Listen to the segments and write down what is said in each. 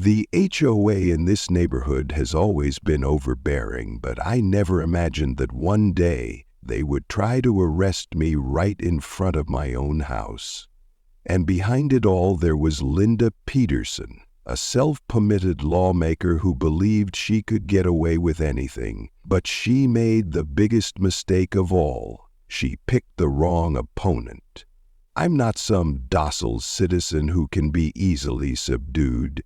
The HOA in this neighborhood has always been overbearing, but I never imagined that one day they would try to arrest me right in front of my own house. And behind it all there was Linda Peterson, a self-permitted lawmaker who believed she could get away with anything. But she made the biggest mistake of all. She picked the wrong opponent. I'm not some docile citizen who can be easily subdued.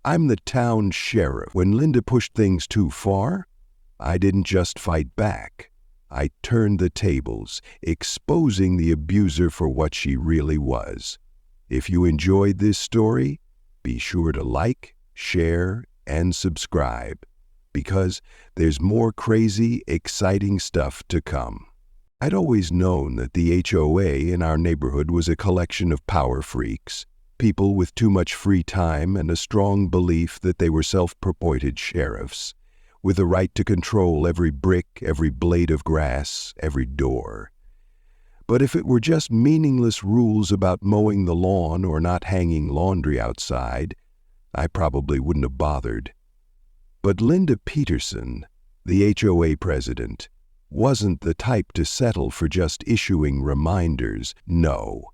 I'm the town sheriff. When Linda pushed things too far, I didn't just fight back. I turned the tables, exposing the abuser for what she really was. If you enjoyed this story, be sure to like, share, and subscribe, because there's more crazy, exciting stuff to come. I'd always known that the HOA in our neighborhood was a collection of power freaks, people with too much free time and a strong belief that they were self-purported sheriffs, with the right to control every brick, every blade of grass, every door. But if it were just meaningless rules about mowing the lawn or not hanging laundry outside, I probably wouldn't have bothered. But Linda Peterson, the HOA president, wasn't the type to settle for just issuing reminders. No,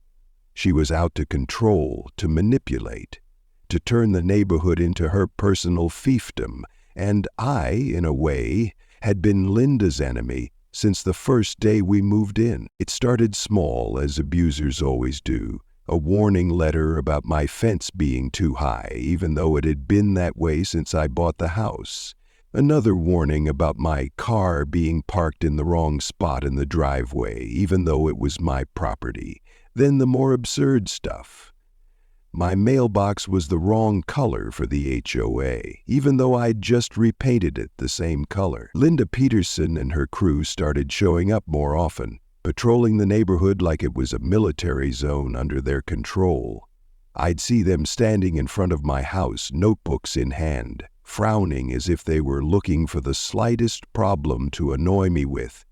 she was out to control, to manipulate, to turn the neighborhood into her personal fiefdom, and I, in a way, had been Linda's enemy since the first day we moved in. It started small, as abusers always do. A warning letter about my fence being too high, even though it had been that way since I bought the house. Another warning about my car being parked in the wrong spot in the driveway, even though it was my property. Then the more absurd stuff. My mailbox was the wrong color for the HOA, even though I'd just repainted it the same color. Linda Peterson and her crew started showing up more often, patrolling the neighborhood like it was a military zone under their control. I'd see them standing in front of my house, notebooks in hand, frowning as if they were looking for the slightest problem to annoy me with.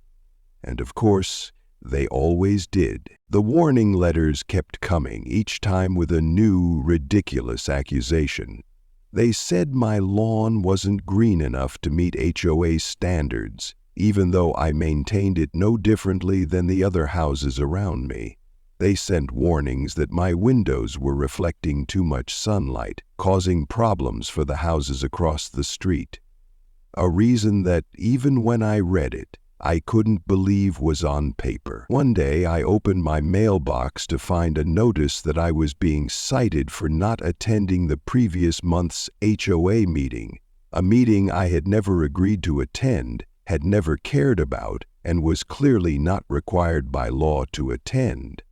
And of course, they always did. The warning letters kept coming, each time with a new, ridiculous accusation. They said my lawn wasn't green enough to meet HOA standards, even though I maintained it no differently than the other houses around me. They sent warnings that my windows were reflecting too much sunlight, causing problems for the houses across the street. A reason that, even when I read it, I couldn't believe was on paper. One day I opened my mailbox to find a notice that I was being cited for not attending the previous month's HOA meeting, a meeting I had never agreed to attend, had never cared about, and was clearly not required by law to attend.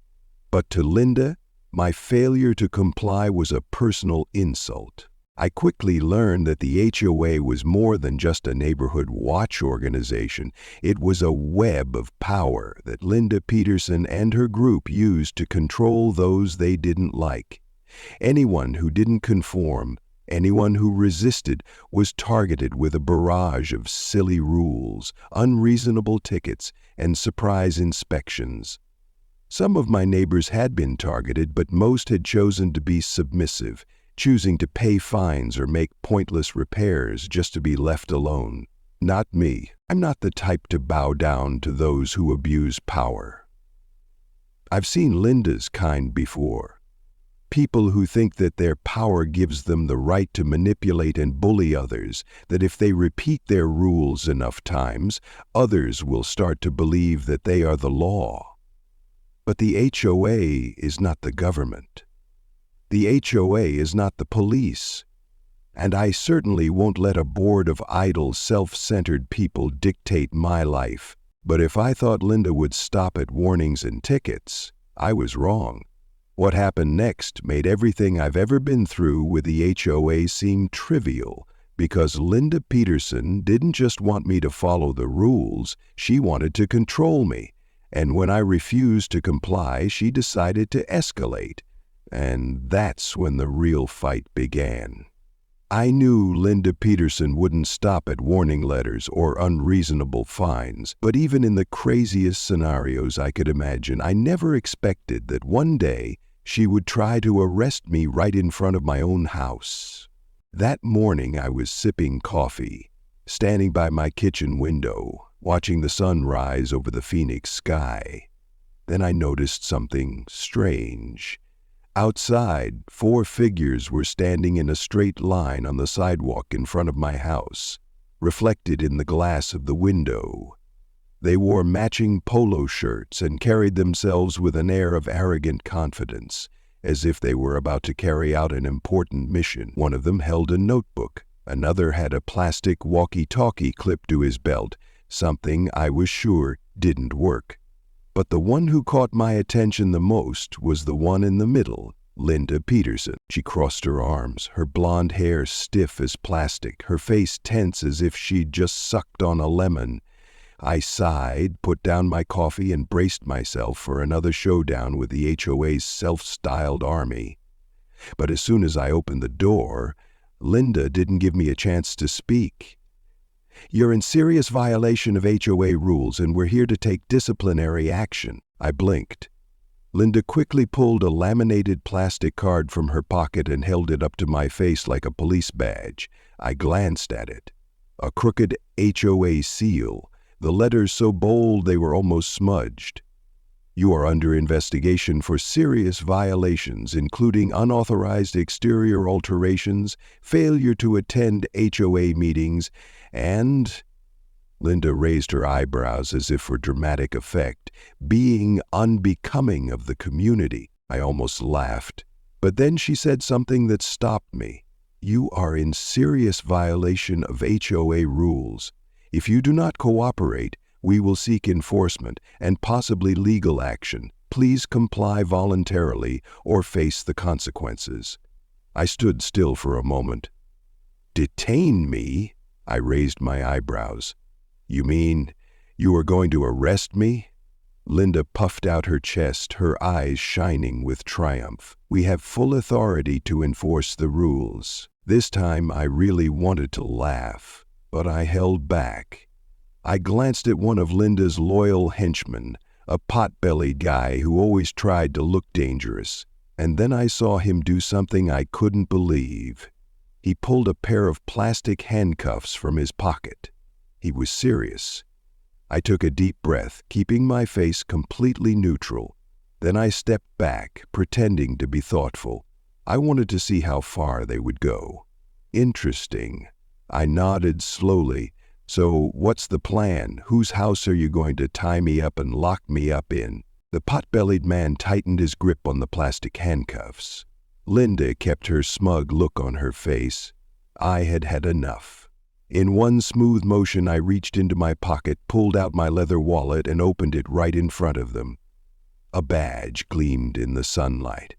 But to Linda, my failure to comply was a personal insult. I quickly learned that the HOA was more than just a neighborhood watch organization. It was a web of power that Linda Peterson and her group used to control those they didn't like. Anyone who didn't conform, anyone who resisted, was targeted with a barrage of silly rules, unreasonable tickets, and surprise inspections. Some of my neighbors had been targeted, but most had chosen to be submissive, choosing to pay fines or make pointless repairs just to be left alone. Not me. I'm not the type to bow down to those who abuse power. I've seen Linda's kind before. People who think that their power gives them the right to manipulate and bully others, that if they repeat their rules enough times, others will start to believe that they are the law. But the HOA is not the government. The HOA is not the police, and I certainly won't let a board of idle, self-centered people dictate my life. But if I thought Linda would stop at warnings and tickets, I was wrong. What happened next made everything I've ever been through with the HOA seem trivial, because Linda Peterson didn't just want me to follow the rules, she wanted to control me. And when I refused to comply, she decided to escalate. And that's when the real fight began. I knew Linda Peterson wouldn't stop at warning letters or unreasonable fines, but even in the craziest scenarios I could imagine, I never expected that one day she would try to arrest me right in front of my own house. That morning I was sipping coffee, standing by my kitchen window, watching the sun rise over the Phoenix sky. Then I noticed something strange. Outside, 4 figures were standing in a straight line on the sidewalk in front of my house, reflected in the glass of the window. They wore matching polo shirts and carried themselves with an air of arrogant confidence, as if they were about to carry out an important mission. One of them held a notebook. Another had a plastic walkie-talkie clipped to his belt, something I was sure didn't work. But the one who caught my attention the most was the one in the middle, Linda Peterson. She crossed her arms, her blonde hair stiff as plastic, her face tense as if she'd just sucked on a lemon. I sighed, put down my coffee, and braced myself for another showdown with the HOA's self-styled army. But as soon as I opened the door, Linda didn't give me a chance to speak. "You're in serious violation of HOA rules, and we're here to take disciplinary action." I blinked. Linda quickly pulled a laminated plastic card from her pocket and held it up to my face like a police badge. I glanced at it. A crooked HOA seal, the letters so bold they were almost smudged. "You are under investigation for serious violations, including unauthorized exterior alterations, failure to attend HOA meetings, and..." Linda raised her eyebrows as if for dramatic effect, "being unbecoming of the community." I almost laughed. But then she said something that stopped me. "You are in serious violation of HOA rules. If you do not cooperate, we will seek enforcement and possibly legal action. Please comply voluntarily or face the consequences." I stood still for a moment. "Detain me?" I raised my eyebrows. "You mean you are going to arrest me?" Linda puffed out her chest, her eyes shining with triumph. "We have full authority to enforce the rules." This time I really wanted to laugh, but I held back. I glanced at one of Linda's loyal henchmen, a pot-bellied guy who always tried to look dangerous, and then I saw him do something I couldn't believe. He pulled a pair of plastic handcuffs from his pocket. He was serious. I took a deep breath, keeping my face completely neutral. Then I stepped back, pretending to be thoughtful. I wanted to see how far they would go. "Interesting." I nodded slowly. "So what's the plan? Whose house are you going to tie me up and lock me up in?" The pot-bellied man tightened his grip on the plastic handcuffs. Linda kept her smug look on her face. I had had enough. In one smooth motion, I reached into my pocket, pulled out my leather wallet, and opened it right in front of them. A badge gleamed in the sunlight.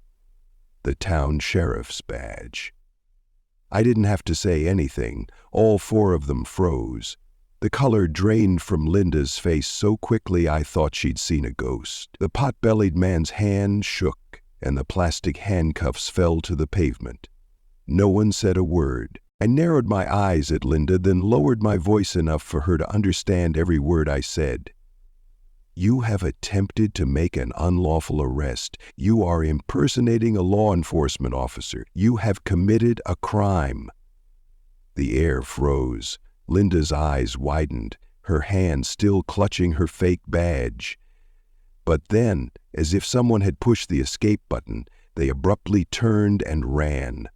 The town sheriff's badge. I didn't have to say anything. All 4 of them froze. The color drained from Linda's face so quickly I thought she'd seen a ghost. The pot-bellied man's hand shook, and the plastic handcuffs fell to the pavement. No one said a word. I narrowed my eyes at Linda, then lowered my voice enough for her to understand every word I said. "You have attempted to make an unlawful arrest. You are impersonating a law enforcement officer. You have committed a crime." The air froze. Linda's eyes widened, her hand still clutching her fake badge. But then, as if someone had pushed the escape button, they abruptly turned and ran.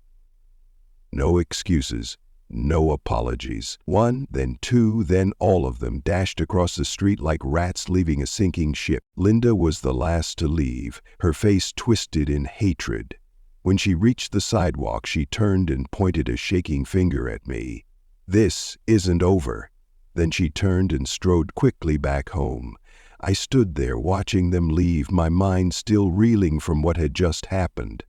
No excuses. No apologies. 1, then 2, then all of them dashed across the street like rats leaving a sinking ship. Linda was the last to leave, her face twisted in hatred. When she reached the sidewalk, she turned and pointed a shaking finger at me. "This isn't over." Then she turned and strode quickly back home. I stood there watching them leave, my mind still reeling from what had just happened.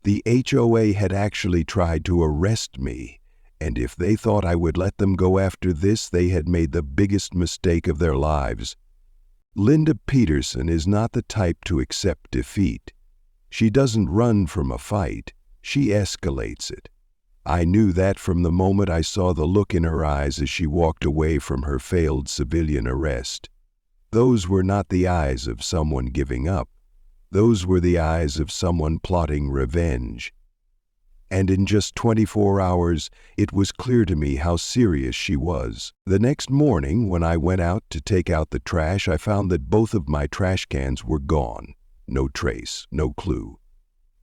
The HOA had actually tried to arrest me. And if they thought I would let them go after this, they had made the biggest mistake of their lives. Linda Peterson is not the type to accept defeat. She doesn't run from a fight. She escalates it. I knew that from the moment I saw the look in her eyes as she walked away from her failed civilian arrest. Those were not the eyes of someone giving up. Those were the eyes of someone plotting revenge. And in just 24 hours, it was clear to me how serious she was. The next morning, when I went out to take out the trash, I found that both of my trash cans were gone. No trace, no clue.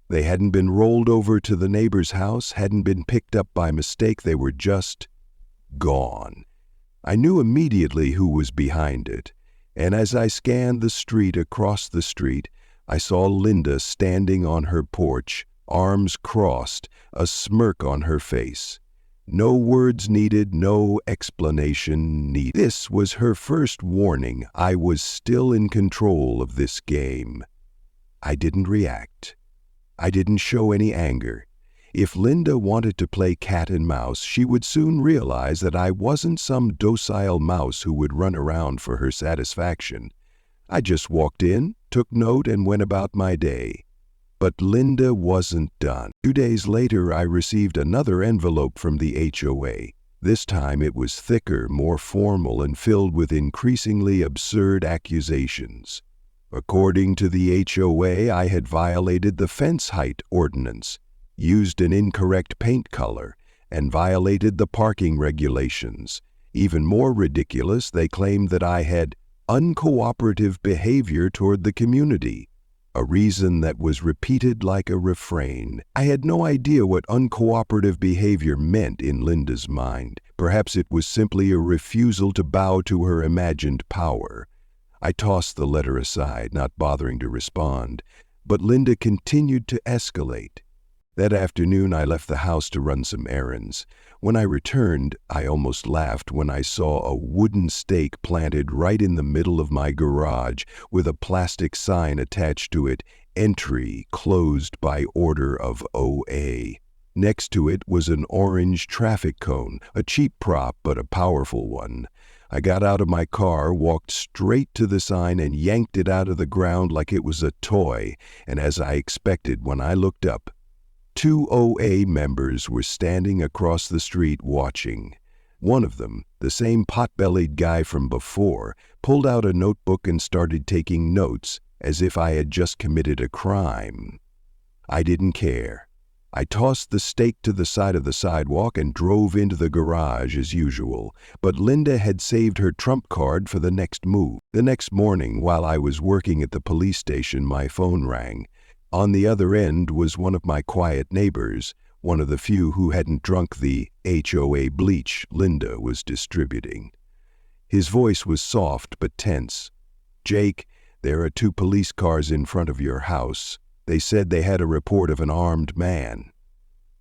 They hadn't been rolled over to the neighbor's house, hadn't been picked up by mistake, they were just gone. I knew immediately who was behind it, and as I scanned the street across the street, I saw Linda standing on her porch, arms crossed, a smirk on her face. No words needed, no explanation needed. This was her first warning. I was still in control of this game. I didn't react. I didn't show any anger. If Linda wanted to play cat and mouse, she would soon realize that I wasn't some docile mouse who would run around for her satisfaction. I just walked in, took note, and went about my day. But Linda wasn't done. 2 days later, I received another envelope from the HOA. This time it was thicker, more formal, and filled with increasingly absurd accusations. According to the HOA, I had violated the fence height ordinance, used an incorrect paint color, and violated the parking regulations. Even more ridiculous, they claimed that I had uncooperative behavior toward the community, a reason that was repeated like a refrain. I had no idea what uncooperative behavior meant in Linda's mind. Perhaps it was simply a refusal to bow to her imagined power. I tossed the letter aside, not bothering to respond, but Linda continued to escalate. That afternoon, I left the house to run some errands. When I returned, I almost laughed when I saw a wooden stake planted right in the middle of my garage with a plastic sign attached to it, "Entry closed by order of OA." Next to it was an orange traffic cone, a cheap prop but a powerful one. I got out of my car, walked straight to the sign, and yanked it out of the ground like it was a toy, and as I expected, when I looked up, 2 OA members were standing across the street watching. One of them, the same pot-bellied guy from before, pulled out a notebook and started taking notes, as if I had just committed a crime. I didn't care. I tossed the stake to the side of the sidewalk and drove into the garage as usual, but Linda had saved her trump card for the next move. The next morning, while I was working at the police station, my phone rang. On the other end was one of my quiet neighbors, one of the few who hadn't drunk the HOA bleach Linda was distributing. His voice was soft but tense. "Jake, there are 2 police cars in front of your house. They said they had a report of an armed man."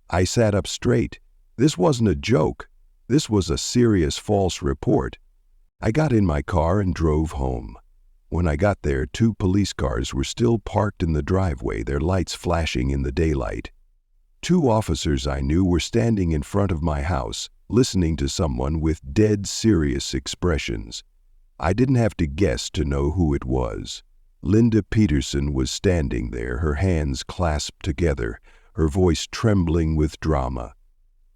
I sat up straight. This wasn't a joke. This was a serious false report. I got in my car and drove home. When I got there, 2 police cars were still parked in the driveway, their lights flashing in the daylight. 2 officers I knew were standing in front of my house, listening to someone with dead serious expressions. I didn't have to guess to know who it was. Linda Peterson was standing there, her hands clasped together, her voice trembling with drama.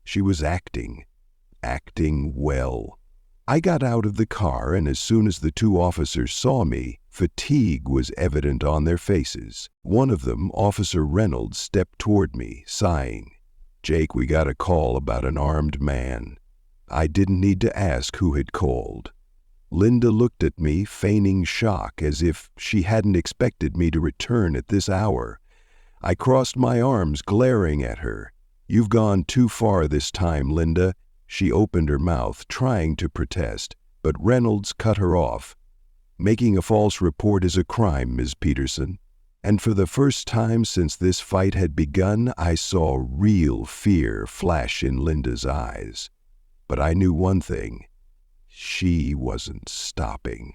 She was acting well. I got out of the car, and as soon as the 2 officers saw me, fatigue was evident on their faces. One of them, Officer Reynolds, stepped toward me, sighing. "Jake, we got a call about an armed man." I didn't need to ask who had called. Linda looked at me, feigning shock, as if she hadn't expected me to return at this hour. I crossed my arms, glaring at her. "You've gone too far this time, Linda." She opened her mouth, trying to protest, but Reynolds cut her off. "Making a false report is a crime, Ms. Peterson." And for the first time since this fight had begun, I saw real fear flash in Linda's eyes. But I knew one thing. She wasn't stopping,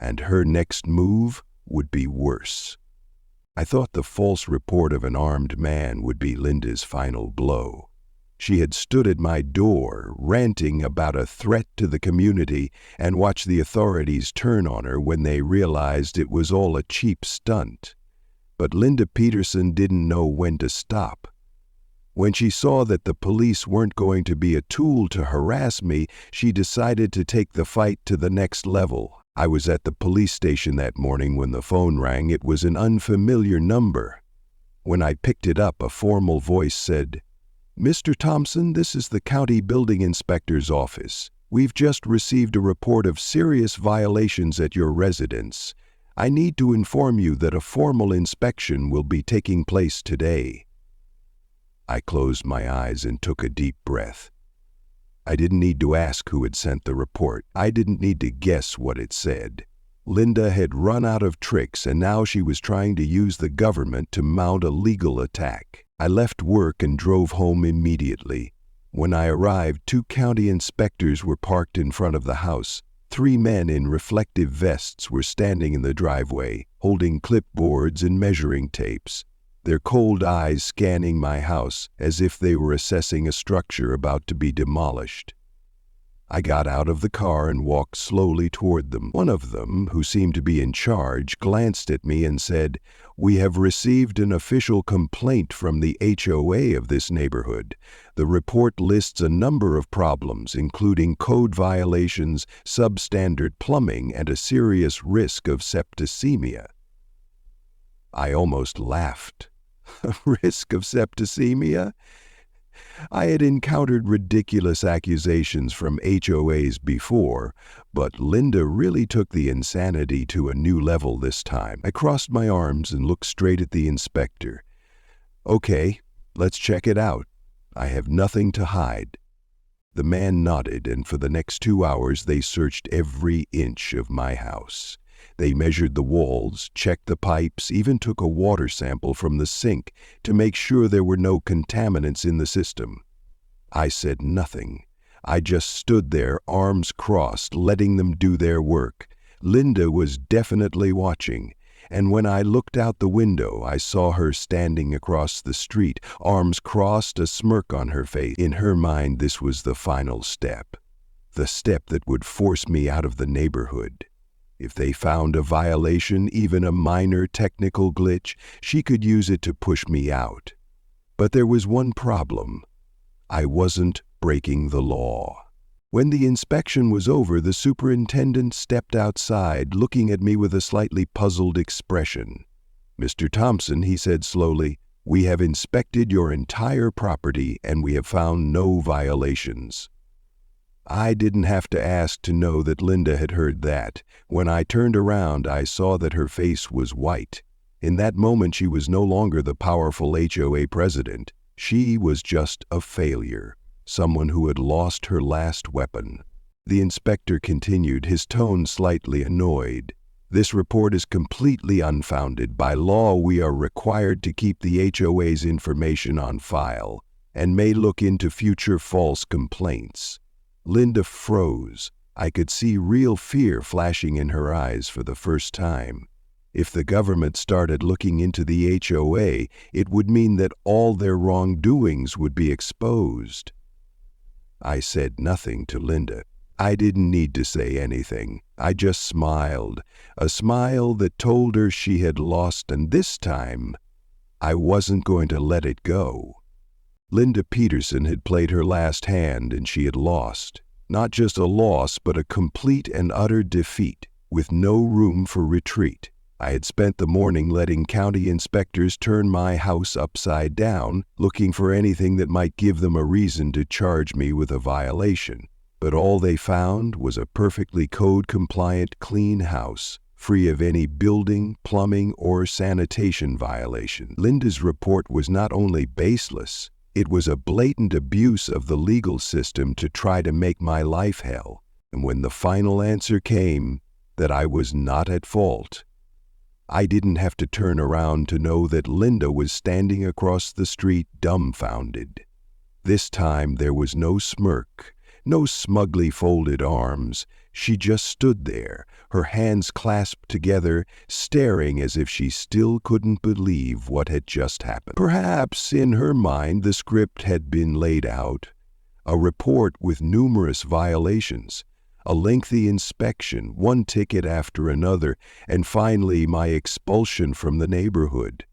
and her next move would be worse. I thought the false report of an armed man would be Linda's final blow. She had stood at my door, ranting about a threat to the community, and watched the authorities turn on her when they realized it was all a cheap stunt. But Linda Peterson didn't know when to stop. When she saw that the police weren't going to be a tool to harass me, she decided to take the fight to the next level. I was at the police station that morning when the phone rang. It was an unfamiliar number. When I picked it up, a formal voice said, "Mr. Thompson, this is the county building inspector's office. We've just received a report of serious violations at your residence. I need to inform you that a formal inspection will be taking place today." I closed my eyes and took a deep breath. I didn't need to ask who had sent the report. I didn't need to guess what it said. Linda had run out of tricks, and now she was trying to use the government to mount a legal attack. I left work and drove home immediately. When I arrived, 2 county inspectors were parked in front of the house. 3 men in reflective vests were standing in the driveway, holding clipboards and measuring tapes, their cold eyes scanning my house as if they were assessing a structure about to be demolished. I got out of the car and walked slowly toward them. One of them, who seemed to be in charge, glanced at me and said, "We have received an official complaint from the HOA of this neighborhood. The report lists a number of problems, including code violations, substandard plumbing, and a serious risk of septicemia." I almost laughed. Risk of septicemia? I had encountered ridiculous accusations from HOAs before, but Linda really took the insanity to a new level this time. I crossed my arms and looked straight at the inspector. "Okay, let's check it out. I have nothing to hide." The man nodded, and for the next 2 hours they searched every inch of my house. They measured the walls, checked the pipes, even took a water sample from the sink to make sure there were no contaminants in the system. I said nothing. I just stood there, arms crossed, letting them do their work. Linda was definitely watching, and when I looked out the window, I saw her standing across the street, arms crossed, a smirk on her face. In her mind, this was the final step, the step that would force me out of the neighborhood. If they found a violation, even a minor technical glitch, she could use it to push me out. But there was one problem. I wasn't breaking the law. When the inspection was over, the superintendent stepped outside, looking at me with a slightly puzzled expression. "Mr. Thompson," he said slowly, "we have inspected your entire property and we have found no violations." I didn't have to ask to know that Linda had heard that. When I turned around, I saw that her face was white. In that moment, she was no longer the powerful HOA president. She was just a failure, someone who had lost her last weapon. The inspector continued, his tone slightly annoyed. "This report is completely unfounded. By law, we are required to keep the HOA's information on file and may look into future false complaints." Linda froze. I could see real fear flashing in her eyes for the first time. If the government started looking into the HOA, it would mean that all their wrongdoings would be exposed. I said nothing to Linda. I didn't need to say anything. I just smiled, a smile that told her she had lost, and this time, I wasn't going to let it go. Linda Peterson had played her last hand and she had lost. Not just a loss, but a complete and utter defeat, with no room for retreat. I had spent the morning letting county inspectors turn my house upside down, looking for anything that might give them a reason to charge me with a violation. But all they found was a perfectly code-compliant, clean house, free of any building, plumbing, or sanitation violation. Linda's report was not only baseless, it was a blatant abuse of the legal system to try to make my life hell. And when the final answer came, that I was not at fault, I didn't have to turn around to know that Linda was standing across the street dumbfounded. This time there was no smirk, no smugly folded arms. She just stood there, her hands clasped together, staring as if she still couldn't believe what had just happened. Perhaps in her mind the script had been laid out. A report with numerous violations, a lengthy inspection, one ticket after another, and finally my expulsion from the neighborhood.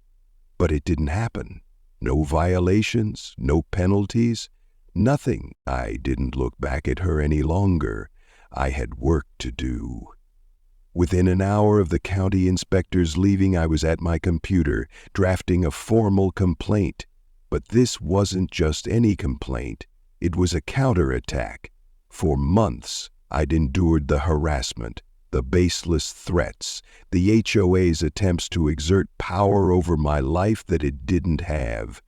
But it didn't happen. No violations, no penalties, nothing. I didn't look back at her any longer. I had work to do. Within an hour of the county inspectors leaving, I was at my computer, drafting a formal complaint. But this wasn't just any complaint. It was a counterattack. For months, I'd endured the harassment, the baseless threats, the HOA's attempts to exert power over my life that it didn't have.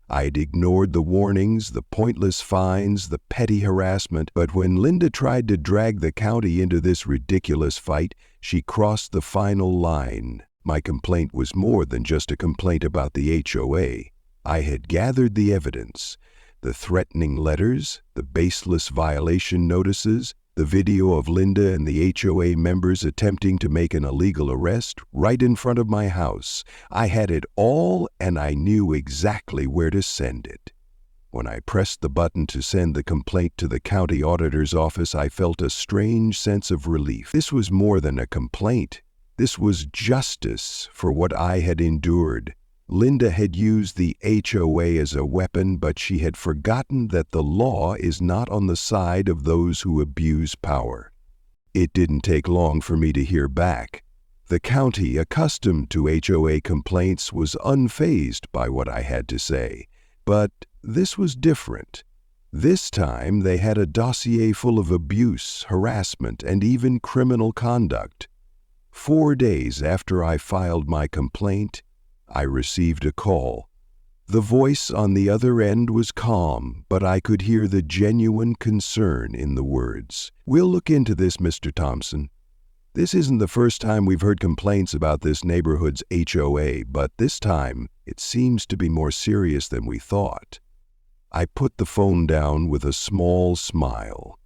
I'd ignored the warnings, the pointless fines, the petty harassment, but when Linda tried to drag the county into this ridiculous fight, she crossed the final line. My complaint was more than just a complaint about the HOA. I had gathered the evidence, the threatening letters, the baseless violation notices, the video of Linda and the HOA members attempting to make an illegal arrest right in front of my house. I had it all, and I knew exactly where to send it. When I pressed the button to send the complaint to the county auditor's office, I felt a strange sense of relief. This was more than a complaint. This was justice for what I had endured. Linda had used the HOA as a weapon, but she had forgotten that the law is not on the side of those who abuse power. It didn't take long for me to hear back. The county, accustomed to HOA complaints, was unfazed by what I had to say. But this was different. This time they had a dossier full of abuse, harassment, and even criminal conduct. 4 days after I filed my complaint, I received a call. The voice on the other end was calm, but I could hear the genuine concern in the words. "We'll look into this, Mr. Thompson. This isn't the first time we've heard complaints about this neighborhood's HOA, but this time it seems to be more serious than we thought." I put the phone down with a small smile.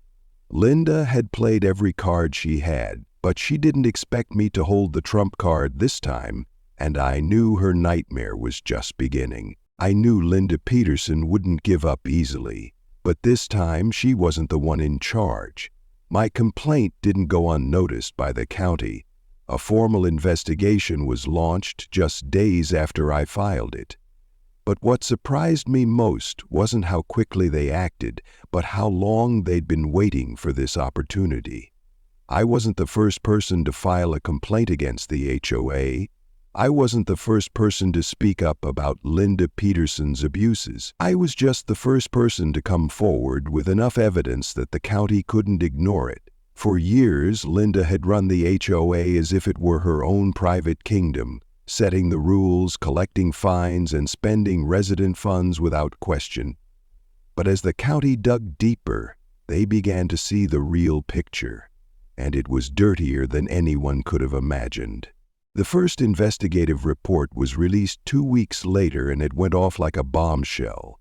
Linda had played every card she had, but she didn't expect me to hold the trump card this time, and I knew her nightmare was just beginning. I knew Linda Peterson wouldn't give up easily, but this time she wasn't the one in charge. My complaint didn't go unnoticed by the county. A formal investigation was launched just days after I filed it. But what surprised me most wasn't how quickly they acted, but how long they'd been waiting for this opportunity. I wasn't the first person to file a complaint against the HOA. I wasn't the first person to speak up about Linda Peterson's abuses. I was just the first person to come forward with enough evidence that the county couldn't ignore it. For years, Linda had run the HOA as if it were her own private kingdom, setting the rules, collecting fines, and spending resident funds without question. But as the county dug deeper, they began to see the real picture, and it was dirtier than anyone could have imagined. The first investigative report was released 2 weeks later, and it went off like a bombshell.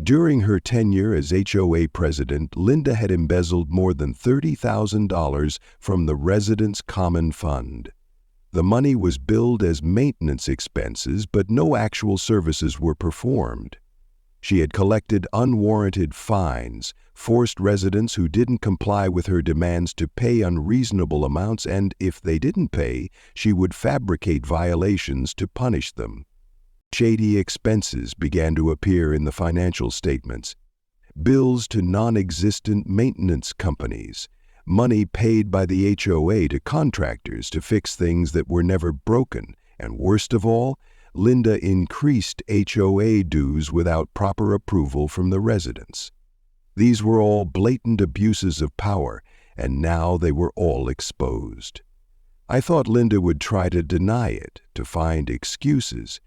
During her tenure as HOA president, Linda had embezzled more than $30,000 from the residents' common fund. The money was billed as maintenance expenses, but no actual services were performed. She had collected unwarranted fines, forced residents who didn't comply with her demands to pay unreasonable amounts, and if they didn't pay, she would fabricate violations to punish them. Shady expenses began to appear in the financial statements. Bills to non-existent maintenance companies, money paid by the HOA to contractors to fix things that were never broken, and worst of all, Linda increased HOA dues without proper approval from the residents. These were all blatant abuses of power, and now they were all exposed. I thought Linda would try to deny it, to find excuses,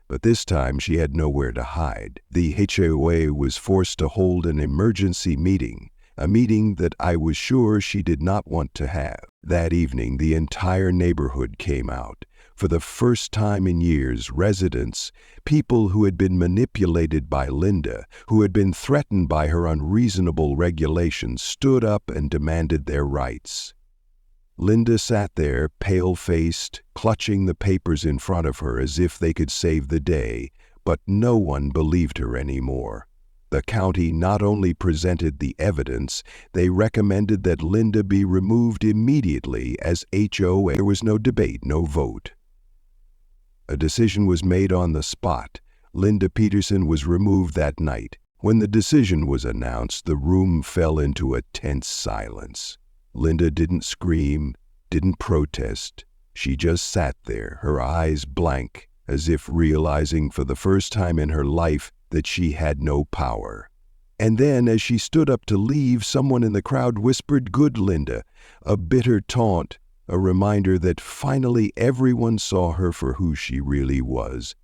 but this time she had nowhere to hide. The HOA was forced to hold an emergency meeting, a meeting that I was sure she did not want to have. That evening, the entire neighborhood came out. For the first time in years, residents, people who had been manipulated by Linda, who had been threatened by her unreasonable regulations, stood up and demanded their rights. Linda sat there, pale-faced, clutching the papers in front of her as if they could save the day, but no one believed her anymore. The county not only presented the evidence, they recommended that Linda be removed immediately as HOA. There was no debate, no vote. A decision was made on the spot. Linda Peterson was removed that night. When the decision was announced, the room fell into a tense silence. Linda didn't scream, didn't protest. She just sat there, her eyes blank, as if realizing for the first time in her life that she had no power. And then, as she stood up to leave, someone in the crowd whispered, "Good Linda," a bitter taunt, a reminder that finally everyone saw her for who she really was.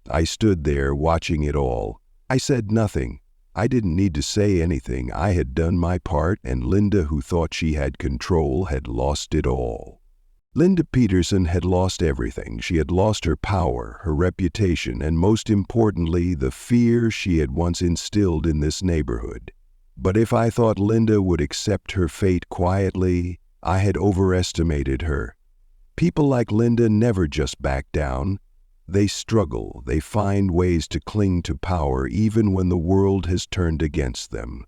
I stood there watching it all. I said nothing. I didn't need to say anything. I had done my part, and Linda, who thought she had control, had lost it all. Linda Peterson had lost everything. She had lost her power, her reputation, and most importantly, the fear she had once instilled in this neighborhood. But if I thought Linda would accept her fate quietly, I had overestimated her. People like Linda never just back down. They struggle. They find ways to cling to power even when the world has turned against them.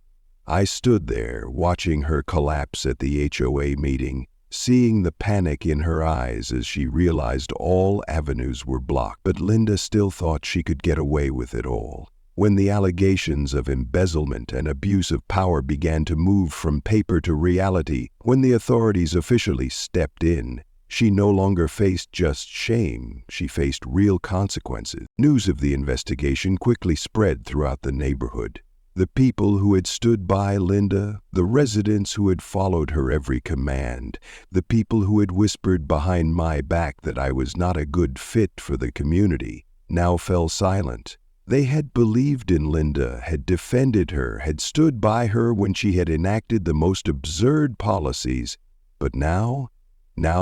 I stood there watching her collapse at the HOA meeting, seeing the panic in her eyes as she realized all avenues were blocked. But Linda still thought she could get away with it all. When the allegations of embezzlement and abuse of power began to move from paper to reality, when the authorities officially stepped in, she no longer faced just shame. She faced real consequences. News of the investigation quickly spread throughout the neighborhood. The people who had stood by Linda, the residents who had followed her every command, the people who had whispered behind my back that I was not a good fit for the community, now fell silent. They had believed in Linda, had defended her, had stood by her when she had enacted the most absurd policies. But now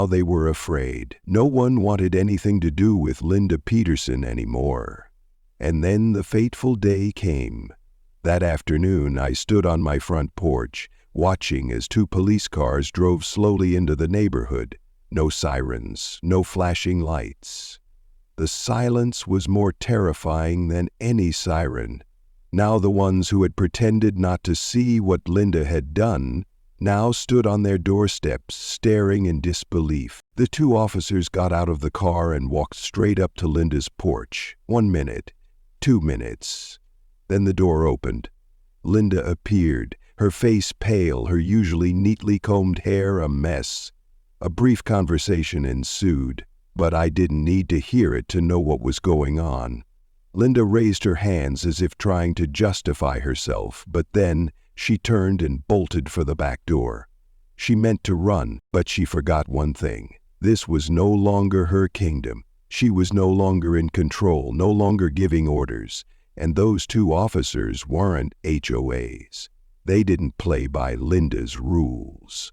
they were afraid. No one wanted anything to do with Linda Peterson anymore. And then the fateful day came. That afternoon, I stood on my front porch, watching as 2 police cars drove slowly into the neighborhood. No sirens, no flashing lights. The silence was more terrifying than any siren. Now the ones who had pretended not to see what Linda had done now stood on their doorsteps, staring in disbelief. The 2 officers got out of the car and walked straight up to Linda's porch. 1 minute, 2 minutes. Then the door opened. Linda appeared, her face pale, her usually neatly combed hair a mess. A brief conversation ensued, but I didn't need to hear it to know what was going on. Linda raised her hands as if trying to justify herself, but then she turned and bolted for the back door. She meant to run, but she forgot one thing. This was no longer her kingdom. She was no longer in control, no longer giving orders. And those 2 officers weren't HOAs. They didn't play by Linda's rules.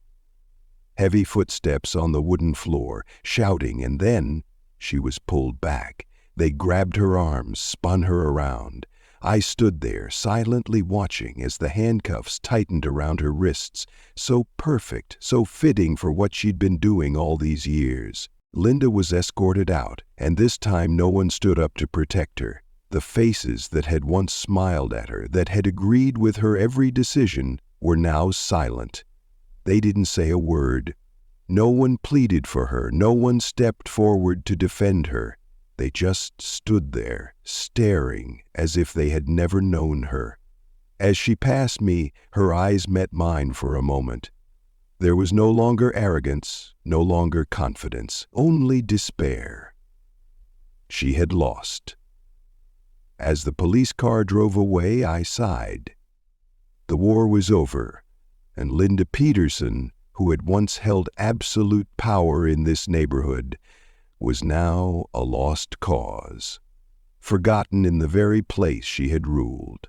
Heavy footsteps on the wooden floor, shouting, and then she was pulled back. They grabbed her arms, spun her around. I stood there, silently watching as the handcuffs tightened around her wrists, so perfect, so fitting for what she'd been doing all these years. Linda was escorted out, and this time no one stood up to protect her. The faces that had once smiled at her, that had agreed with her every decision, were now silent. They didn't say a word. No one pleaded for her. No one stepped forward to defend her. They just stood there, staring as if they had never known her. As she passed me, her eyes met mine for a moment. There was no longer arrogance, no longer confidence, only despair. She had lost. As the police car drove away, I sighed. The war was over, and Linda Peterson, who had once held absolute power in this neighborhood, was now a lost cause, forgotten in the very place she had ruled.